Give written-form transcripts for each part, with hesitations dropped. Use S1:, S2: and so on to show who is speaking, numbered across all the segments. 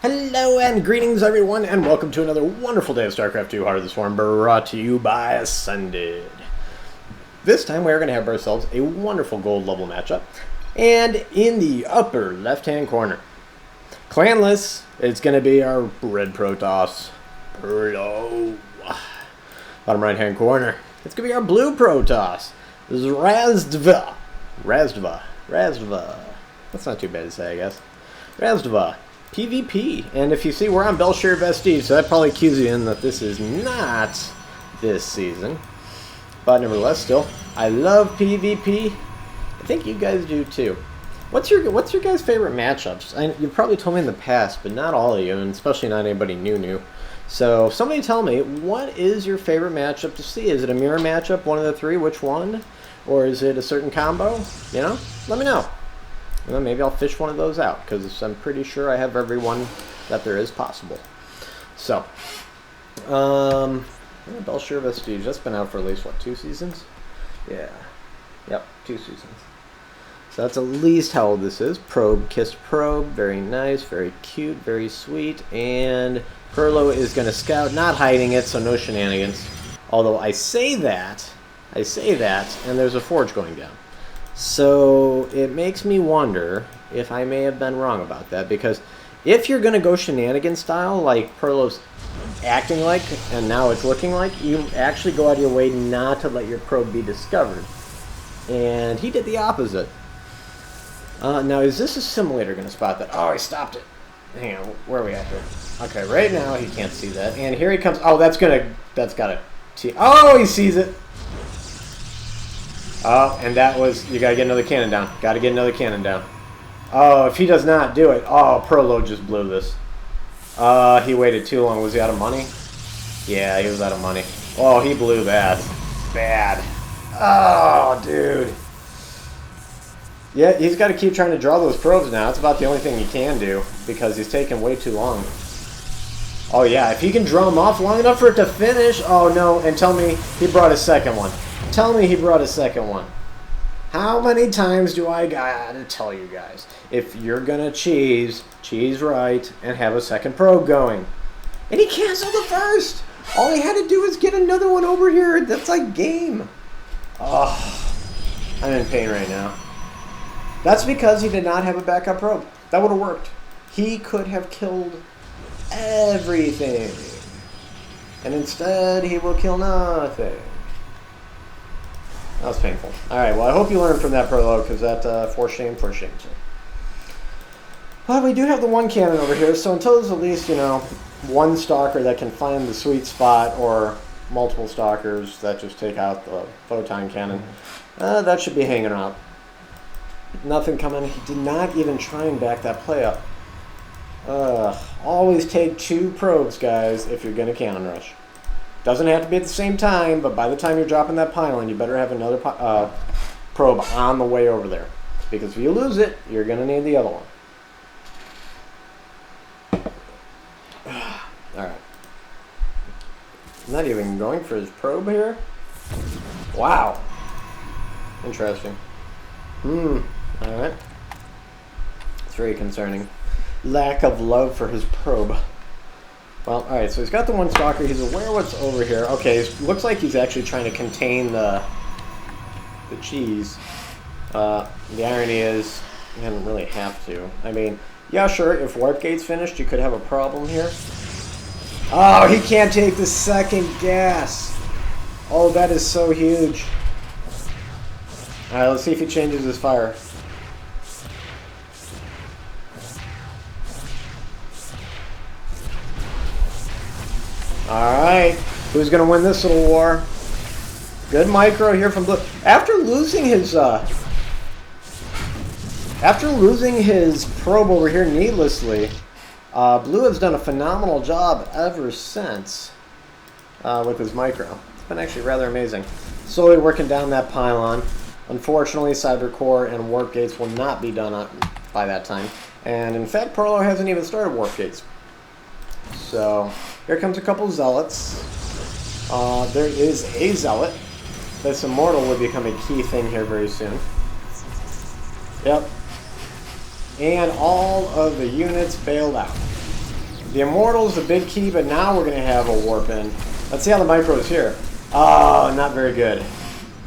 S1: Hello and greetings everyone, and welcome to another wonderful day of StarCraft 2 Heart of the Swarm, brought to you by Ascended. This time we are going to have ourselves a wonderful gold level matchup, and in the upper left hand corner, clanless, it's going to be our red Protoss, Prllo. Bottom right hand corner, it's going to be our blue Protoss, Rasdva. That's not too bad to say, I guess. Rasdva. PvP, and if you see, we're on Bel'Shir Vestige, so that probably cues you in that this is not this season. But nevertheless, still, I love PvP. I think you guys do too. What's your guys' favorite matchups? You've probably told me in the past, but not all of you, and especially not anybody new. So somebody tell me, what is your favorite matchup to see? Is it a mirror matchup, one of the three? Which one? Or is it a certain combo? You know, let me know. Well, maybe I'll fish one of those out, because I'm pretty sure I have every one that there is possible. So, Bel'Shir Vestige, that's been out for at least, what, 2 seasons? Yeah. Yep, 2 seasons. So that's at least how old this is. Probe, kissed probe, very nice, very cute, very sweet, and Prllo is going to scout, not hiding it, so no shenanigans. Although I say that, and there's a forge going down. So it makes me wonder if I may have been wrong about that, because if you're going to go shenanigan style, like Prllo's acting like, and now it's looking like, you actually go out of your way not to let your probe be discovered. And he did the opposite. Now, is this assimilator going to spot that? Oh, he stopped it. Hang on, where are we at here? Okay, right now he can't see that. And here he comes. Oh, that's got to... Oh, he sees it. Oh, and that was, you gotta get another cannon down. Gotta get another cannon down. Oh, if he does not do it, oh, Prllo just blew this. He waited too long. Was he out of money? Yeah, he was out of money. Oh, he blew that. Bad. Oh, dude. Yeah, he's got to keep trying to draw those probes now. It's about the only thing he can do, because he's taking way too long. Oh, yeah, if he can draw them off long enough for it to finish. Oh, no, and tell me he brought a second one. Tell me he brought a second one. How many times do I gotta tell you guys? If you're gonna cheese right, and have a second probe going. And he canceled the first! All he had to do was get another one over here. That's like game. Oh, I'm in pain right now. That's because he did not have a backup probe. That would have worked. He could have killed everything. And instead, he will kill nothing. That was painful. Alright, well, I hope you learned from that, Prllo, because that, for shame. Well, we do have the one cannon over here, so until there's at least, you know, one stalker that can find the sweet spot, or multiple stalkers that just take out the photon cannon, that should be hanging out. Nothing coming. He did not even try and back that play up. Always take 2 probes, guys, if you're going to cannon rush. Doesn't have to be at the same time, but by the time you're dropping that pylon, you better have another probe on the way over there. Because if you lose it, you're going to need the other one. Alright. Not even going for his probe here? Wow. Interesting. Alright. It's very concerning. Lack of love for his probe. Well, alright, so he's got the one stalker. He's aware what's over here. Okay, it looks like he's actually trying to contain the cheese. The irony is, he doesn't really have to. I mean, yeah, sure, if Warp Gate's finished, you could have a problem here. Oh, he can't take the second gas. Oh, that is so huge. Alright, let's see if he changes his fire. Alright, who's going to win this little war? Good micro here from Blue. After losing his probe over here needlessly, Blue has done a phenomenal job ever since with his micro. It's been actually rather amazing. Slowly working down that pylon. Unfortunately, Cyber Core and Warp Gates will not be done by that time. And in fact, Prllo hasn't even started Warp Gates. So, here comes a couple zealots. There is a zealot. This immortal will become a key thing here very soon. Yep. And all of the units bailed out. The Immortal's the big key, but now we're going to have a warp in. Let's see how the micro is here. Oh, not very good.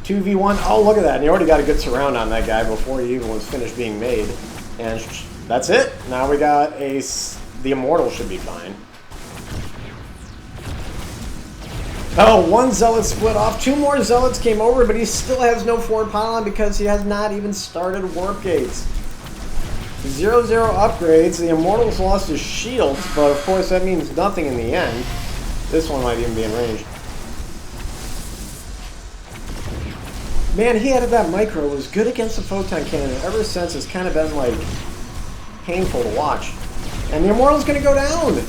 S1: 2v1. Oh, look at that. And he already got a good surround on that guy before he even was finished being made. And that's it. Now we got a... The Immortal should be fine. Oh, one Zealot split off. 2 more Zealots came over, but he still has no forward pylon because he has not even started warp gates. 0-0 upgrades. The Immortal's lost his shields, but of course that means nothing in the end. This one might even be in range. Man, he added that micro. It was good against the photon cannon. Ever since, it's kind of been like painful to watch. And the Immortal's going to go down.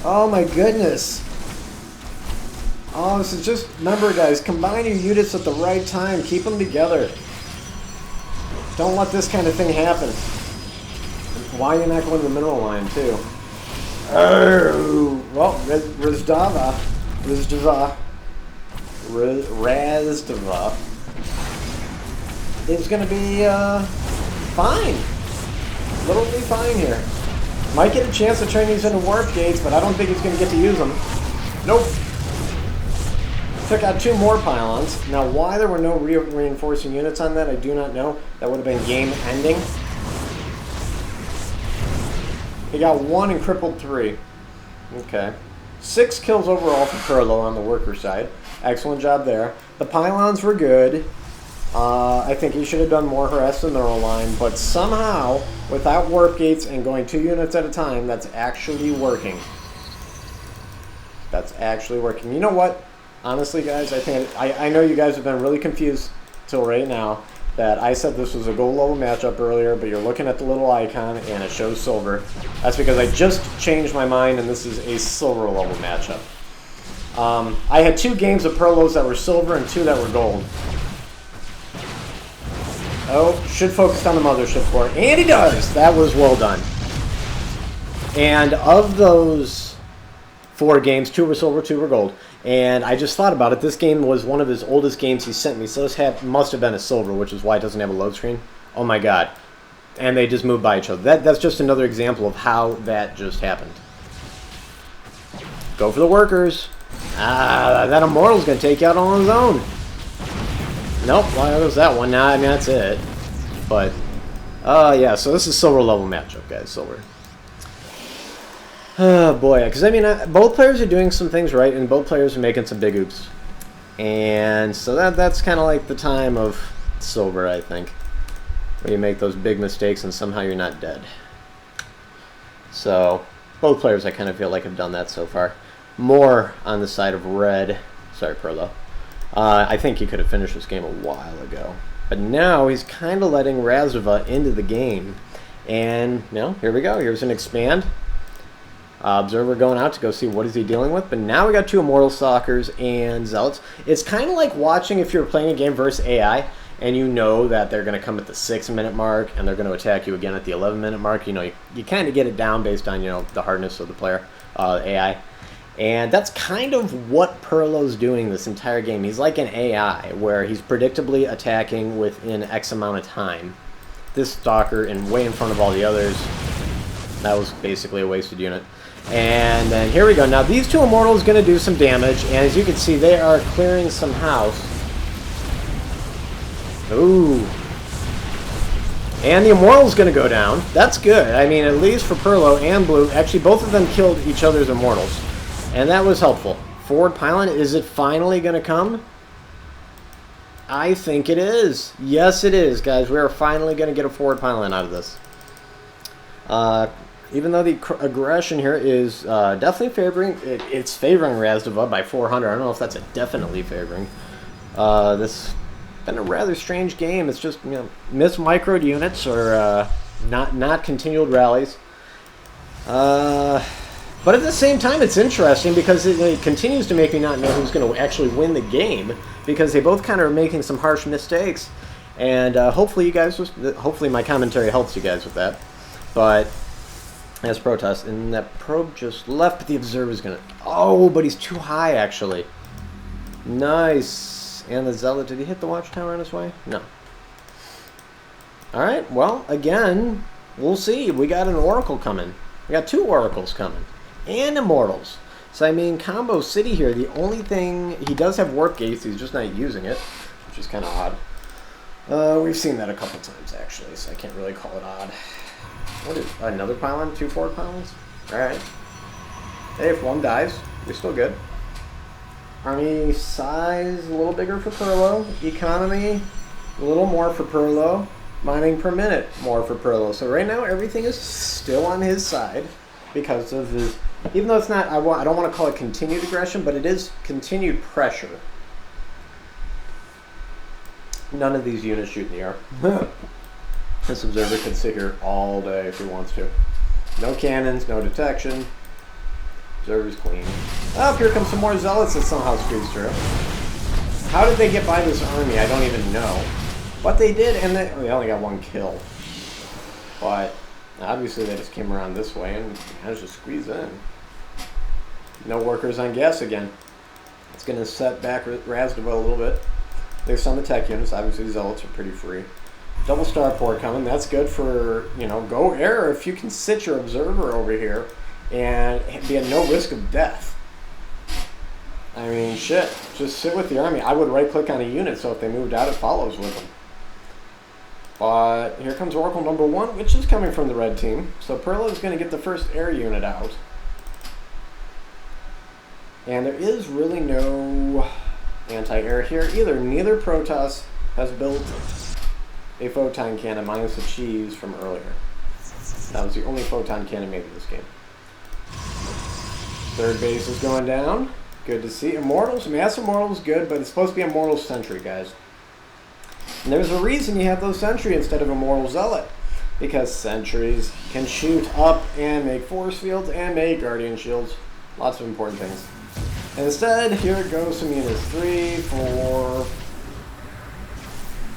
S1: Oh my goodness. Oh, this is just, remember guys, combine your units at the right time. Keep them together. Don't let this kind of thing happen. Why are you not going to the mineral line too? Oh, well, Rasdva is going to be fine. Literally fine here. Might get a chance to turn these into warp gates, but I don't think he's going to get to use them. Nope. Took out 2 more pylons. Now, why there were no reinforcing units on that, I do not know. That would have been game ending. He got 1 and crippled 3. Okay. 6 kills overall for Prllo on the worker side. Excellent job there. The pylons were good. I think he should have done more harass the neural line, but somehow, without warp gates and going 2 units at a time, that's actually working. That's actually working. You know what? Honestly, guys, I know you guys have been really confused till right now that I said this was a gold level matchup earlier, but you're looking at the little icon and it shows silver. That's because I just changed my mind and this is a silver level matchup. I had 2 games of Prllos that were silver and 2 that were gold. Oh, should focus on the mothership core. And he does! That was well done. And of those 4 games, 2 were silver, 2 were gold. And I just thought about it. This game was one of his oldest games he sent me, so this must have been a silver, which is why it doesn't have a load screen. Oh my god. And they just moved by each other. That's just another example of how that just happened. Go for the workers. Ah, that Immortal's going to take you out on his own. Nope, why was that one? Nah, I mean, that's it. But, yeah, so this is silver level matchup, guys. Silver. Oh, boy. Because, I mean, both players are doing some things right, and both players are making some big oops. And so that's kind of like the time of silver, I think. Where you make those big mistakes and somehow you're not dead. So, both players I kind of feel like have done that so far. More on the side of red. Sorry, Prllo. I think he could have finished this game a while ago. But now he's kind of letting Rasdva into the game. And, you know, here we go. Here's an expand. Observer going out to go see what is he dealing with. But now we got 2 Immortal Stalkers and Zealots. It's kind of like watching if you're playing a game versus AI. And you know that they're going to come at the 6-minute mark. And they're going to attack you again at the 11-minute mark. You know, you kind of get it down based on, you know, the hardness of the player, AI. And that's kind of what Prllo's doing this entire game. He's like an AI, where he's predictably attacking within X amount of time. This Stalker, and way in front of all the others, that was basically a wasted unit. And then here we go. Now these 2 Immortals going to do some damage, and as you can see, they are clearing some house. Ooh. And the Immortal's going to go down. That's good. I mean, at least for Prllo and Blue, actually both of them killed each other's Immortals. And that was helpful. Forward pylon, is it finally going to come? I think it is. Yes, it is, guys. We are finally going to get a forward pylon out of this. Even though the aggression here is definitely favoring, it's favoring Rasdva by 400. I don't know if that's a definitely favoring. This has been a rather strange game. It's just, you know, missed microed units or not continued rallies. But at the same time, it's interesting because it continues to make me not know who's going to actually win the game, because they both kind of are making some harsh mistakes. And hopefully you guys, hopefully my commentary helps you guys with that. But as protest, and that probe just left, but the observer's going to... Oh, but he's too high, actually. Nice. And the Zealot, did he hit the watchtower on his way? No. All right, well, again, we'll see. We got an Oracle coming. We got 2 Oracles coming. and Immortals. So, I mean, Combo City here, the only thing... He does have Warp Gates, he's just not using it, which is kind of odd. We've seen that a couple times, actually, so I can't really call it odd. What is... Another pylon? 2 forward pylons? Alright. Hey, if one dies, you're still good. Army size, a little bigger for Prllo. Economy, a little more for Prllo. Mining per minute, more for Prllo. So right now, everything is still on his side because of his... Even though it's not, I don't want to call it continued aggression, but it is continued pressure. None of these units shoot in the air. This observer could sit here all day if he wants to. No cannons, no detection. Observer's clean. Oh, here comes some more zealots that somehow squeezed through. How did they get by this army? I don't even know. But they did, and they only got 1 kill. But obviously they just came around this way and managed to squeeze in. No workers on gas again. It's going to set back Rasdva a little bit. There's some attack units. Obviously the zealots are pretty free. Double starport coming. That's good for, you know, go air if you can sit your observer over here and be at no risk of death. I mean, shit. Just sit with the army. I would right-click on a unit, so if they moved out, it follows with them. But here comes Oracle number 1, which is coming from the red team. So Prllo is going to get the first air unit out. And there is really no anti-air here either. Neither Protoss has built a photon cannon minus the cheese from earlier. That was the only photon cannon made in this game. Third base is going down. Good to see. Immortals, Mass Immortals good, but it's supposed to be Immortal Sentry, guys. And there's a reason you have those Sentry instead of Immortal Zealot. Because Sentries can shoot up and make force fields and make Guardian Shields. Lots of important things. And instead, here it goes some units. 3, 4,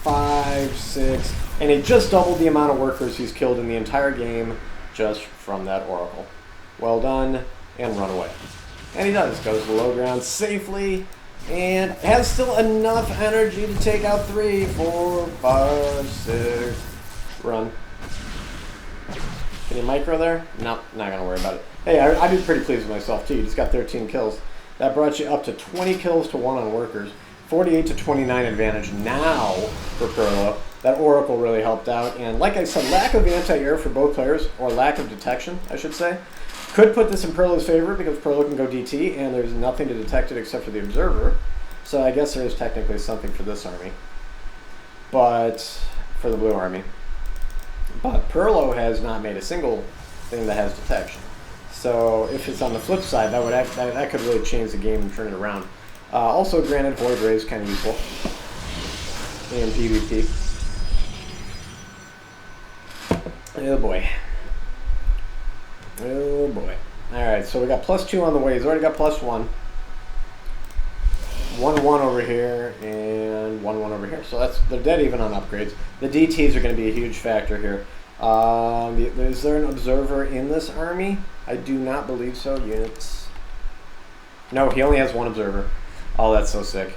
S1: 5, 6. And he just doubled the amount of workers he's killed in the entire game just from that Oracle. Well done. And run away. And he does. Goes to low ground safely and has still enough energy to take out 3, 4, 5, 6. Run. Can you micro there? No, not going to worry about it. Hey, I'd be pretty pleased with myself too. You just got 13 kills. That brought you up to 20 kills to 1 on workers. 48 to 29 advantage now for Prllo. That Oracle really helped out. And like I said, lack of anti-air for both players, or lack of detection, I should say, could put this in Prllo's favor because Prllo can go DT and there's nothing to detect it except for the observer. So I guess there is technically something for this army. But for the blue army. But Prllo has not made a single thing that has detection. So if it's on the flip side, that could really change the game and turn it around. Also, granted, Void Ray is kind of useful in PvP. Oh boy. Oh boy. Alright, so we got +2 on the way. He's already got +1. 1-1 over here, and 1-1 over here. So they're dead even on upgrades. The DTs are going to be a huge factor here. Is there an observer in this army? I do not believe so. Units. No, he only has 1 observer. Oh, that's so sick.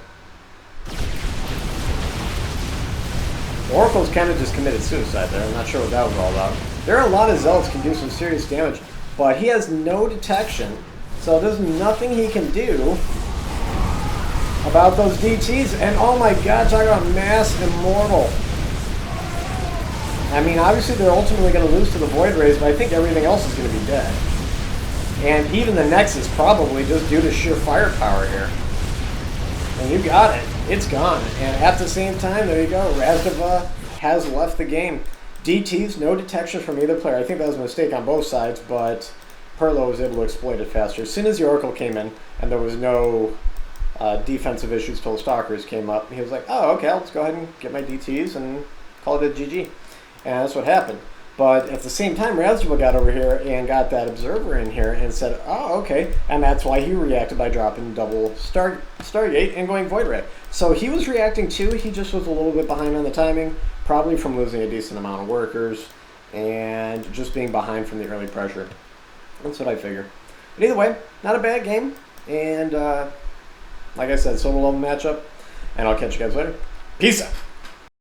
S1: Oracle's kind of just committed suicide there. I'm not sure what that was all about. There are a lot of Zealots can do some serious damage, but he has no detection, so there's nothing he can do about those DTs. And oh my god, talk about Mass Immortal. I mean, obviously they're ultimately going to lose to the Void Rays, but I think everything else is going to be dead. And even the Nexus probably just due to sheer firepower here. And you got it. It's gone. And at the same time, there you go. Rasdva has left the game. DTs, no detection from either player. I think that was a mistake on both sides, but Prllo was able to exploit it faster. As soon as the Oracle came in, and there was no defensive issues till the Stalkers came up, he was like, oh, okay, I'll just go ahead and get my DTs and call it a GG. And that's what happened. But at the same time, Rasdva got over here and got that observer in here and said, oh, okay. And that's why he reacted by dropping double Stargate and going Void Ray. So he was reacting too. He just was a little bit behind on the timing, probably from losing a decent amount of workers and just being behind from the early pressure. That's what I figure. But either way, not a bad game. And like I said, solo level matchup. And I'll catch you guys later. Peace out.